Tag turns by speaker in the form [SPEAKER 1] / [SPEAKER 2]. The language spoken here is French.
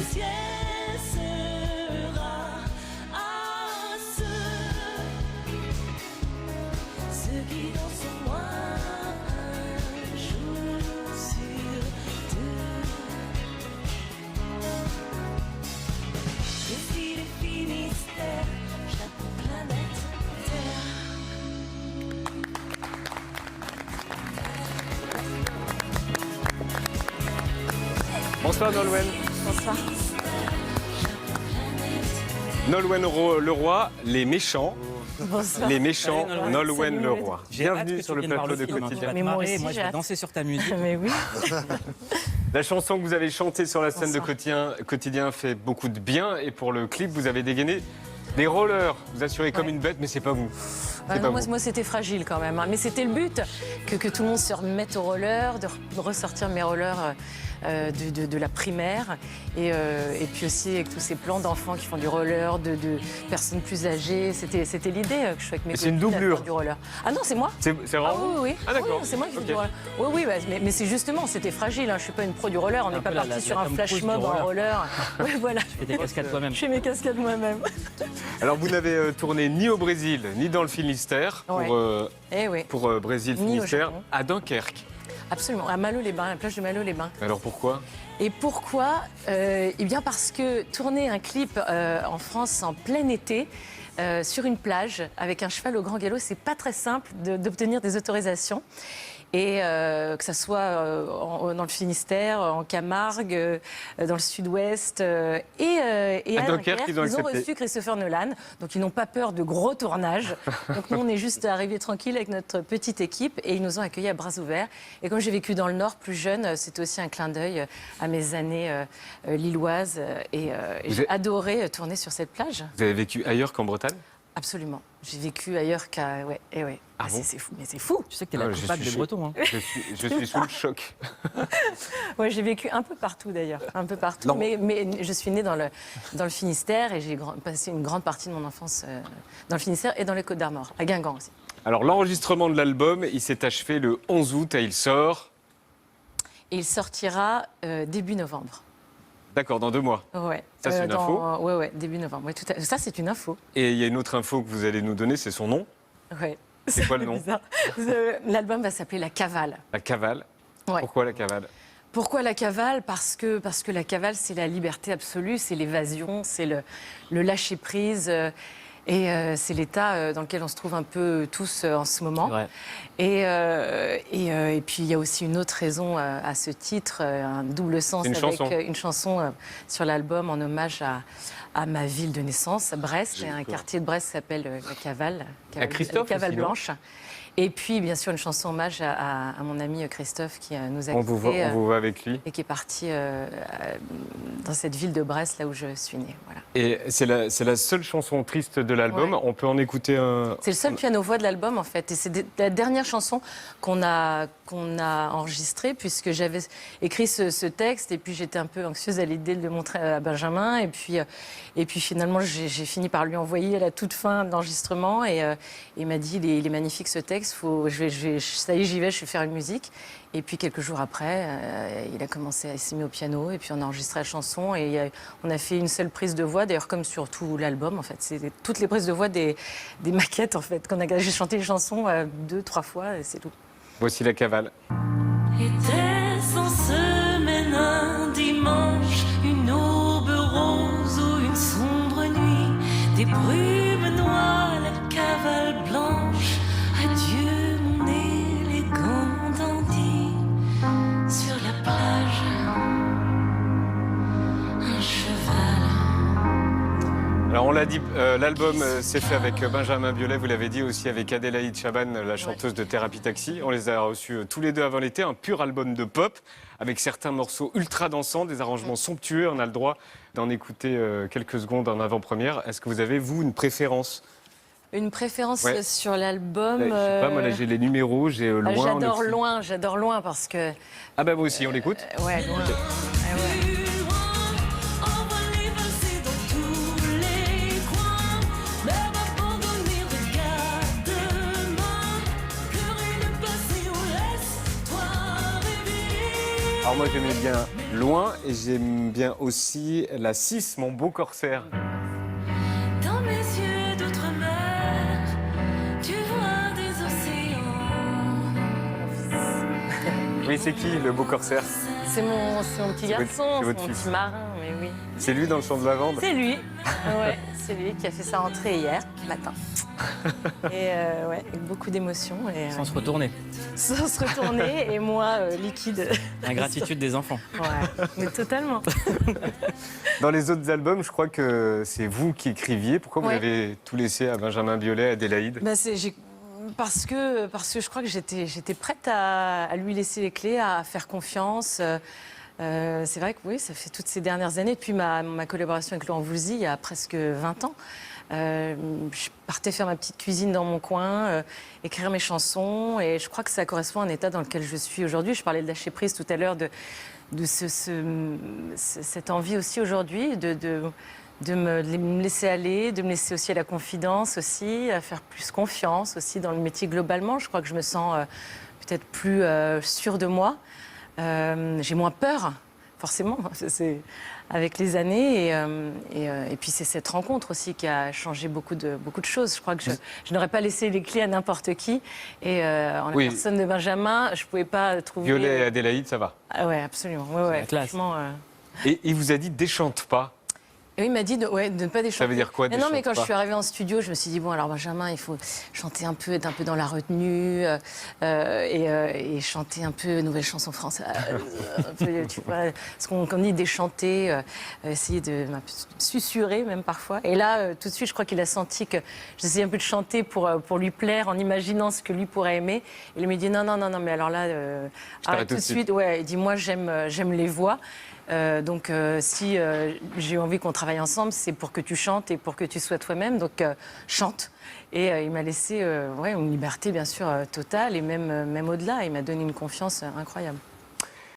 [SPEAKER 1] ciel sera à ceux qui dansent moins un jour sur deux. Ici le Finistère, j'attends planète Terre.
[SPEAKER 2] Bonsoir Nolwenn.
[SPEAKER 3] Bonsoir.
[SPEAKER 2] Nolwenn Leroy, Les Méchants.
[SPEAKER 3] Bonsoir.
[SPEAKER 2] Les Méchants,
[SPEAKER 3] Salut,
[SPEAKER 2] Nolwenn
[SPEAKER 3] Salut,
[SPEAKER 2] Leroy. Bienvenue sur le plateau de
[SPEAKER 4] film,
[SPEAKER 2] Quotidien.
[SPEAKER 3] Mais moi aussi,
[SPEAKER 4] moi, je vais
[SPEAKER 3] j'ai
[SPEAKER 4] danser sur ta musique.
[SPEAKER 3] Mais oui.
[SPEAKER 2] La chanson que vous avez chantée sur la scène de
[SPEAKER 3] Bonsoir.
[SPEAKER 2] Quotidien fait beaucoup de bien. Et pour le clip, vous avez dégainé des rollers. Vous assurez comme
[SPEAKER 3] Ouais.
[SPEAKER 2] une bête, mais c'est pas vous. C'est pas vous.
[SPEAKER 3] Moi, c'était fragile quand même. Mais c'était le but, que tout le monde se remette au roller, de ressortir mes rollers de la primaire. Et puis aussi avec tous ces plans d'enfants qui font du roller, de personnes plus âgées. C'était l'idée que je fais avec mes
[SPEAKER 2] C'est une
[SPEAKER 3] copines à
[SPEAKER 2] doublure.
[SPEAKER 3] faire du roller. Ah non, c'est moi.
[SPEAKER 2] C'est vraiment
[SPEAKER 3] Ah oui, oui.
[SPEAKER 2] Ah d'accord.
[SPEAKER 3] Oui, c'est moi qui fais
[SPEAKER 2] Ok.
[SPEAKER 3] du roller. Oui, bah, mais c'est justement, c'était fragile. Hein. Je suis pas une pro du roller. On n'est
[SPEAKER 4] un
[SPEAKER 3] pas
[SPEAKER 4] peu la-
[SPEAKER 3] parti
[SPEAKER 4] la
[SPEAKER 3] sur un
[SPEAKER 4] Tom
[SPEAKER 3] flash
[SPEAKER 4] Cruise du
[SPEAKER 3] mob en roller. Oui, voilà.
[SPEAKER 4] Et tes cascades toi-même.
[SPEAKER 3] Je fais mes cascades moi-même.
[SPEAKER 2] Alors vous n'avez tourné ni au Brésil, ni dans le Finistère,
[SPEAKER 3] Eh oui,
[SPEAKER 2] pour Brésil
[SPEAKER 3] Ni au
[SPEAKER 2] Finistère,
[SPEAKER 3] Japon.
[SPEAKER 2] à Dunkerque.
[SPEAKER 3] absolument. À Malo-les-Bains, à la plage de Malo-les-Bains.
[SPEAKER 2] Alors pourquoi?
[SPEAKER 3] Et pourquoi Eh bien parce que tourner un clip en France en plein été, sur une plage, avec un cheval au grand galop, c'est pas très simple d'obtenir des autorisations. Et que ça soit dans le Finistère, en Camargue, dans le Sud-Ouest et à
[SPEAKER 2] Dunkerque, ils ont accepté.
[SPEAKER 3] reçu Christopher Nolan, donc ils n'ont pas peur de gros tournages. Donc nous, on est juste arrivés tranquilles avec notre petite équipe et ils nous ont accueillis à bras ouverts. Et comme j'ai vécu dans le Nord plus jeune, c'était aussi un clin d'œil à mes années lilloises et j'ai adoré tourner sur cette plage.
[SPEAKER 2] Vous avez vécu ailleurs qu'en Bretagne?
[SPEAKER 3] Absolument. J'ai vécu ailleurs qu'à... Ouais, et ouais.
[SPEAKER 2] Ah bon
[SPEAKER 3] c'est fou, mais c'est fou.
[SPEAKER 4] Tu sais que t'es
[SPEAKER 2] Ah,
[SPEAKER 4] la
[SPEAKER 2] je
[SPEAKER 4] coupable
[SPEAKER 2] suis
[SPEAKER 4] des
[SPEAKER 2] chaud.
[SPEAKER 4] Bretons. Hein.
[SPEAKER 2] Je suis sous le choc.
[SPEAKER 3] Ouais, j'ai vécu un peu partout d'ailleurs, un peu partout.
[SPEAKER 2] Non.
[SPEAKER 3] Mais je suis née dans le Finistère et j'ai passé une grande partie de mon enfance dans le Finistère et dans les Côtes d'Armor, à Guingamp aussi.
[SPEAKER 2] Alors l'enregistrement de l'album, il s'est achevé le 11 août et il sort,
[SPEAKER 3] Et il sortira début novembre.
[SPEAKER 2] d'accord, dans 2 mois.
[SPEAKER 3] Ouais.
[SPEAKER 2] Ça, c'est une info
[SPEAKER 3] Ouais, début novembre. Ouais, ça, c'est une info.
[SPEAKER 2] Et il y a une autre info que vous allez nous donner, c'est son nom,
[SPEAKER 3] Ouais.
[SPEAKER 2] C'est quoi le nom?
[SPEAKER 3] bizarre. L'album va s'appeler La Cavale.
[SPEAKER 2] La Cavale.
[SPEAKER 3] Ouais.
[SPEAKER 2] Pourquoi la Cavale?
[SPEAKER 3] Pourquoi la cavale? Parce que la cavale, c'est la liberté absolue, c'est l'évasion, c'est le lâcher-prise. Et c'est l'état dans lequel on se trouve un peu tous en ce moment.
[SPEAKER 4] Ouais.
[SPEAKER 3] Et puis il y a aussi une autre raison à ce titre, un double sens
[SPEAKER 2] Une
[SPEAKER 3] avec
[SPEAKER 2] chanson.
[SPEAKER 3] une chanson sur l'album en hommage à ma ville de naissance, à Brest, et un quartier de Brest qui s'appelle la Cavale,
[SPEAKER 2] À Christophe
[SPEAKER 3] Cavale
[SPEAKER 2] aussi, non?
[SPEAKER 3] Blanche. Et puis bien sûr une chanson hommage à mon ami Christophe qui nous a
[SPEAKER 2] On vous
[SPEAKER 3] quittés,
[SPEAKER 2] voit avec lui.
[SPEAKER 3] et qui est parti dans cette ville de Brest, là où je suis née. Voilà.
[SPEAKER 2] Et c'est la seule chanson triste de l'album.
[SPEAKER 3] Ouais.
[SPEAKER 2] On peut en écouter un.
[SPEAKER 3] C'est le seul piano-voix de l'album, en fait. Et c'est la dernière chanson qu'on a enregistrée, puisque j'avais écrit ce texte. Et puis, j'étais un peu anxieuse à l'idée de le montrer à Benjamin. Et puis finalement, j'ai fini par lui envoyer à la toute fin de l'enregistrement. Et il m'a dit, il est magnifique, ce texte. Ça y est, j'y vais, je vais faire une musique. Et puis, quelques jours après, il s'est mis au piano. Et puis, on a enregistré la chanson. Et on a fait une seule prise de voix, d'ailleurs, comme sur tout l'album, en fait. C'est toutes les prises de voix des maquettes, en fait. J'ai chanté les chansons 2-3 fois, et c'est tout.
[SPEAKER 2] Voici la Cavale.
[SPEAKER 1] Était-ce en semaine, un dimanche, une aube rose ou une sombre nuit, des brumes noires, la cavale blanche, adieu mon élégant dandy, sur la plage, un cheval.
[SPEAKER 2] Alors on l'a dit, l'album s'est fait avec Benjamin Biolay, vous l'avez dit aussi avec Adélaïde Chaban, la chanteuse de Thérapie Taxi. On les a reçus tous les deux avant l'été, un pur album de pop avec certains morceaux ultra dansants, des arrangements somptueux. On a le droit d'en écouter quelques secondes en avant-première. Est-ce que vous avez, vous, une préférence?
[SPEAKER 3] Une préférence
[SPEAKER 2] Ouais.
[SPEAKER 3] sur l'album
[SPEAKER 2] Je sais pas, moi là j'ai les numéros, j'ai loin.
[SPEAKER 3] J'adore loin, parce que...
[SPEAKER 2] Ah bah moi aussi, on l'écoute.
[SPEAKER 3] Ouais, loin. Ah ouais.
[SPEAKER 1] Plus loin, envoler, valser dans tous les coins, même abandonner, regarde demain, plus rien ne passe et on laisse toi rêver.
[SPEAKER 2] Alors moi j'aimais bien Loin et j'aime bien aussi la 6, Mon beau corsaire.
[SPEAKER 1] Dans mes yeux d'outre-mer, tu vois des océans.
[SPEAKER 2] Oui, c'est qui le beau corsaire?
[SPEAKER 3] C'est mon petit
[SPEAKER 2] C'est votre-
[SPEAKER 3] garçon,
[SPEAKER 2] c'est
[SPEAKER 3] c'est
[SPEAKER 2] votre
[SPEAKER 3] mon
[SPEAKER 2] fils.
[SPEAKER 3] petit marin, mais oui.
[SPEAKER 2] C'est lui dans le champ de lavande?
[SPEAKER 3] C'est lui, ouais, c'est lui qui a fait sa rentrée hier matin. Et ouais, avec beaucoup d'émotions. Et,
[SPEAKER 4] Sans se retourner.
[SPEAKER 3] sans se retourner, et moi, liquide.
[SPEAKER 4] Ingratitude des enfants.
[SPEAKER 3] Ouais, mais totalement.
[SPEAKER 2] Dans les autres albums, je crois que c'est vous qui écriviez. Pourquoi vous
[SPEAKER 3] Ouais.
[SPEAKER 2] avez tout laissé à Benjamin Biolay, Adélaïde?
[SPEAKER 3] Bah, parce que je crois que j'étais prête à lui laisser les clés, à faire confiance. C'est vrai que oui, ça fait toutes ces dernières années, depuis ma collaboration avec Laurent Voulzy, il y a presque 20 ans. Je partais faire ma petite cuisine dans mon coin, écrire mes chansons, et je crois que ça correspond à un état dans lequel je suis aujourd'hui. Je parlais de lâcher prise tout à l'heure, de cette envie aussi aujourd'hui de me laisser aller, de me laisser aussi à la confidence aussi, à faire plus confiance aussi dans le métier globalement. Je crois que je me sens peut-être plus sûre de moi. J'ai moins peur, forcément, c'est avec les années. Et puis c'est cette rencontre aussi qui a changé beaucoup de choses. Je crois que je n'aurais pas laissé les clés à n'importe qui. Et en la
[SPEAKER 2] Oui.
[SPEAKER 3] personne de Benjamin, je ne pouvais pas trouver...
[SPEAKER 2] Violet et Adélaïde, ça va.
[SPEAKER 3] Ah ouais, absolument. Ouais,
[SPEAKER 4] la classe.
[SPEAKER 3] franchement,
[SPEAKER 2] Et il vous a dit déchante pas.
[SPEAKER 3] Et oui, il m'a dit de ne pas déchanter.
[SPEAKER 2] Ça veut dire quoi,
[SPEAKER 3] Mais non, mais quand
[SPEAKER 2] déchante
[SPEAKER 3] je suis
[SPEAKER 2] pas?
[SPEAKER 3] arrivée en studio, je me suis dit, bon, alors Benjamin, il faut chanter un peu, être un peu dans la retenue, et chanter un peu nouvelle chanson française. Un peu, tu vois, ce qu'on dit, déchanter, essayer de un peu susurrer même parfois. Et là, tout de suite, je crois qu'il a senti que j'essayais un peu de chanter pour lui plaire, en imaginant ce que lui pourrait aimer. Et il me dit, non, mais alors là, arrête tout de suite. Ouais, il dit, moi, j'aime les voix. Donc, si j'ai envie qu'on travaille ensemble, c'est pour que tu chantes et pour que tu sois toi-même. Donc, chante. Et il m'a laissé une liberté, bien sûr, totale et même au-delà. Il m'a donné une confiance incroyable.